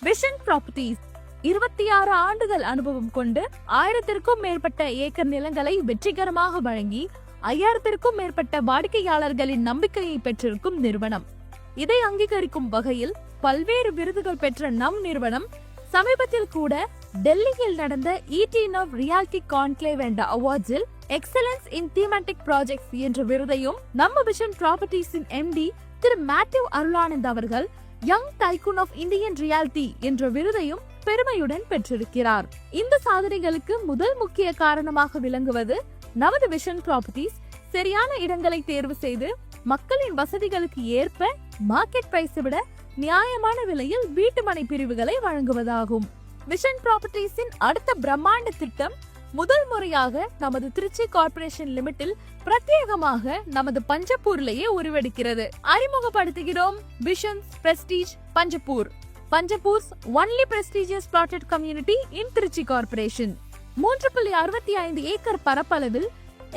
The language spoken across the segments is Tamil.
விஷன் ப்ராப்பர்ட்டிஸ் 26 ஆண்டுகள் அனுபவம் கொண்டு 1000க்கும் மேற்பட்ட ஏக்கர் நிலங்களை வெற்றிகரமாக வழங்கி 5000க்கும் மேற்பட்ட வாடிக்கையாளர்களின் நம்பிக்கையை பெற்றிருக்கும் நிறுவனம். இதை அங்கீகரிக்கும் வகையில் பல்வேறு விருதுகள் பெற்ற நம் நிறுவனம் சமீபத்தில் கூட டெல்லியில் நடந்த ETNOW ரியாலிட்டி கான்க்ளேவ் என்ற அவார்ட்ஸில் எக்ஸலன்ஸ் இன் தீமேட்டிக் ப்ராஜெக்ட்ஸ் என்ற விருதையும் நம்ம விஷன் ப்ராப்பர்ட்டிஸின் MD திரு மேத்யூ அருளானந்த் அவர்கள் young tycoon of Indian reality என்ற விருதையும் பெருமையுடன் பெற்றிருக்கிறார். இந்த சாதனைகளுக்கு முதல் முக்கிய காரணமாக விளங்குவது நமது விஷன் ப்ராப்பர்ட்டிஸ் சரியான இடங்களை தேர்வு செய்து மக்களின் வசதிகளுக்கு ஏற்ப மார்க்கெட் பிரைஸை விட நியாயமான விலையில் வீட்டுமனை பிரிவுகளை வழங்குவதாகும். விஷன் ப்ராப்பர்ட்டிஸின் அடுத்த பிரம்மாண்ட திட்டம் முதல் முறையாக நமது திருச்சி கார்ப்பரேஷன் லிமிட்டில் பிரத்யேகமாக நமது பஞ்சப்பூர்லேயே உருவெடுக்கிறது. அறிமுகப்படுத்துகிறோம் Visions Prestige Panjappur. Panjappur's only prestigious plotted community in Trichy corporation. 3.65 acre பரப்பளவில்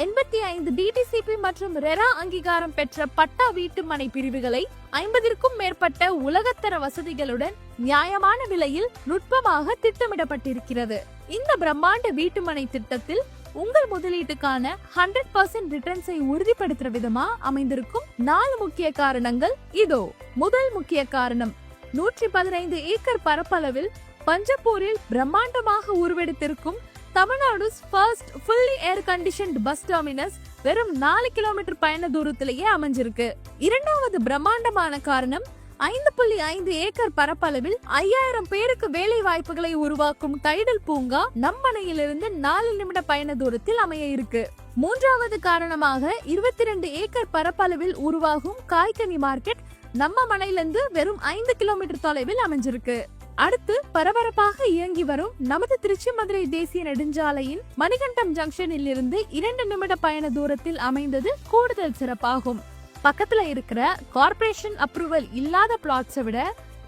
85 DTCP மற்றும் ரெரா அங்கீகாரம் பெற்ற பட்டா வீட்டு மனை பிரிவுகளை 50க்கும் மேற்பட்ட உலகத்தர வசதிகளுடன் நியாயமான விலையில் நுட்பமாக திட்டமிடப்பட்டிருக்கிறது. இந்த பிரம்மாண்ட வீட்டுமனை திட்டத்தில் உங்கள் முதலீட்டுக்கான 100% ரிட்டர்ன்ஸை உறுதிப்படுத்துற விதமா அமைந்திருக்கும் 4 முக்கிய காரணங்கள் இதோ. முதல் முக்கிய காரணம் 115 ஏக்கர் பரப்பளவில் பஞ்சப்பூரில் பிரம்மாண்டமாக உருவெடுத்திருக்கும் Tamil Nadu's first fully air conditioned bus terminus வெறும் 4 கிலோமீட்டர் பயண தூரத்திலேயே அமைஞ்சிருக்கு. இரண்டாவது பிரம்மாண்டமான காரணம் 5.5 ஏக்கர் பரப்பளவில் 5000 பேருக்கு வேலை வாய்ப்புகளை உருவாக்கும் டைடல் பூங்கா நம்மனையிலிருந்து 4 நிமிட பயண தூரத்தில் அமைய இருக்கு. மூன்றாவது காரணமாக 22 ஏக்கர் பரப்பளவில் உருவாகும் காய்கனி மார்க்கெட் நம்ம மனையிலிருந்து வெறும் 5 கிலோமீட்டர் தொலைவில் அமைஞ்சிருக்கு. அடுத்து பரபரப்பாக இயங்கி வரும் நமது திருச்சி மதுரை தேசிய நெடுஞ்சாலையின் மணிகண்டம் ஜங்ஷனில் இருந்து 2 நிமிட பயண தூரத்தில் அமைந்தது கூடுதல் சிறப்பாகும். பக்கத்துல இருக்கிற கார்ப்பரேஷன் அப்ரூவல் இல்லாத பிளாட்ஸை விட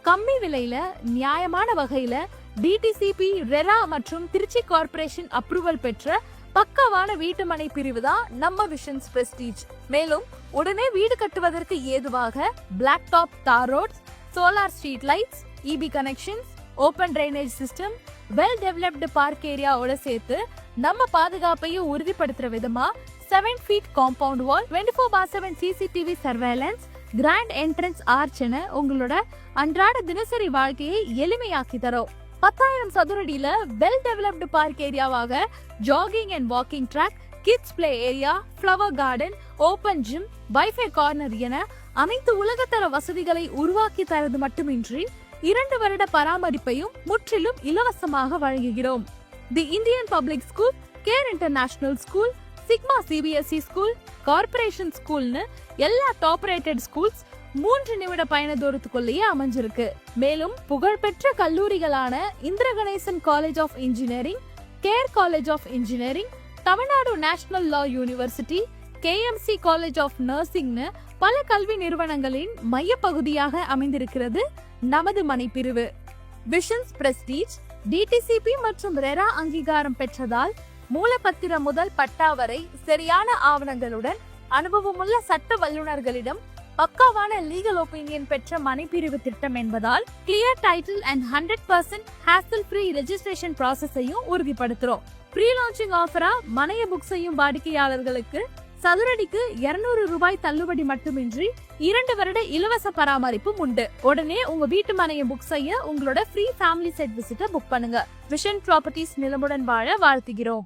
கம்மி விலையில நியாயமான வகையில DTCP ரெரா மற்றும் திருச்சி கார்ப்பரேஷன் அப்ரூவல் பெற்ற பக்காவான வீட்டுமனை பிரிவு தான் நம்ம விஷன்ஸ் பிரஸ்டீஜ். மேலும் உடனே வீடு கட்டுவதற்கு ஏதுவாக பிளாக் டாப் தார் roads, solar street lights, EB connections, open drainage system, well developed park ஏரியாவோட சேர்த்து நம்ம பாதுகாப்பையும் உறுதிப்படுத்துற விதமா 7 feet compound wall, 24/7 CCTV surveillance, grand entrance arch என உங்களோட அன்றாட தினசரி வாழ்க்கையை எளிமையாக்கி தரும். 10,000 சதுரடியில வெல் டெவலப்டு பார்க் ஏரியாவாக jogging and walking track, kids play area, flower garden, open gym, wifi corner என அனைத்து உலகத்தர வசதிகளை உருவாக்கி தரது மட்டுமின்றி 2 வருட பராமரிப்பையும் முற்றிலும் இலவசமாக வழங்குகிறோம். தி Indian public school, care international school, sigma CBSE school, corporation ஸ்கூல்னு எல்லா டாப் ரேட்டட் ஸ்கூல்ஸ் 3 நிமிட பயண தூரத்துக்குள்ளேயே அமைஞ்சிருக்கு. மேலும் புகழ்பெற்ற கல்லூரிகளான Indira Ganesan college of engineering, care college of engineering, Tamil Nadu national law university, KMC college of நர்சிங்னு பல கல்வி நிறுவனங்களின் மைய பகுதியாக அமைந்திருக்கிறது நமது மனை பிரிவு. விஷன்ஸ் பிரஸ்டீஜ் DTCP மற்றும் ரெரா அங்கீகாரம் பெற்றதால் மூலப்பத்திரம் முதல் பட்டா வரை சரியான ஆவணங்களுடன் அனுபவமுள்ள சட்ட வல்லுநர்களிடம் பக்காவான லீகல் ஒப்பீனியன் பெற்ற மனைப்பிரிவு திட்டம் என்பதால் clear title and 100% hassle free registration ப்ராசஸையும் உறுதிப்படுத்துறோம். ப்ரீ லான்ச்சிங் ஆஃபரா மனைய புக் செய்யும் வாடிக்கையாளர்களுக்கு சதுரடிக்கு 200 ரூபாய் தள்ளுபடி மட்டுமின்றி 2 வருட இலவச பராமரிப்பும் உண்டு. உடனே உங்க வீட்டு மனையை புக் செய்ய உங்களோட ஃப்ரீ ஃபேமிலி செட் விசிட்ட புக் பண்ணுங்க. விஷன் ப்ராப்பர்ட்டிஸ் நிலமுடன் வாழ வாழ்த்துகிறோம்.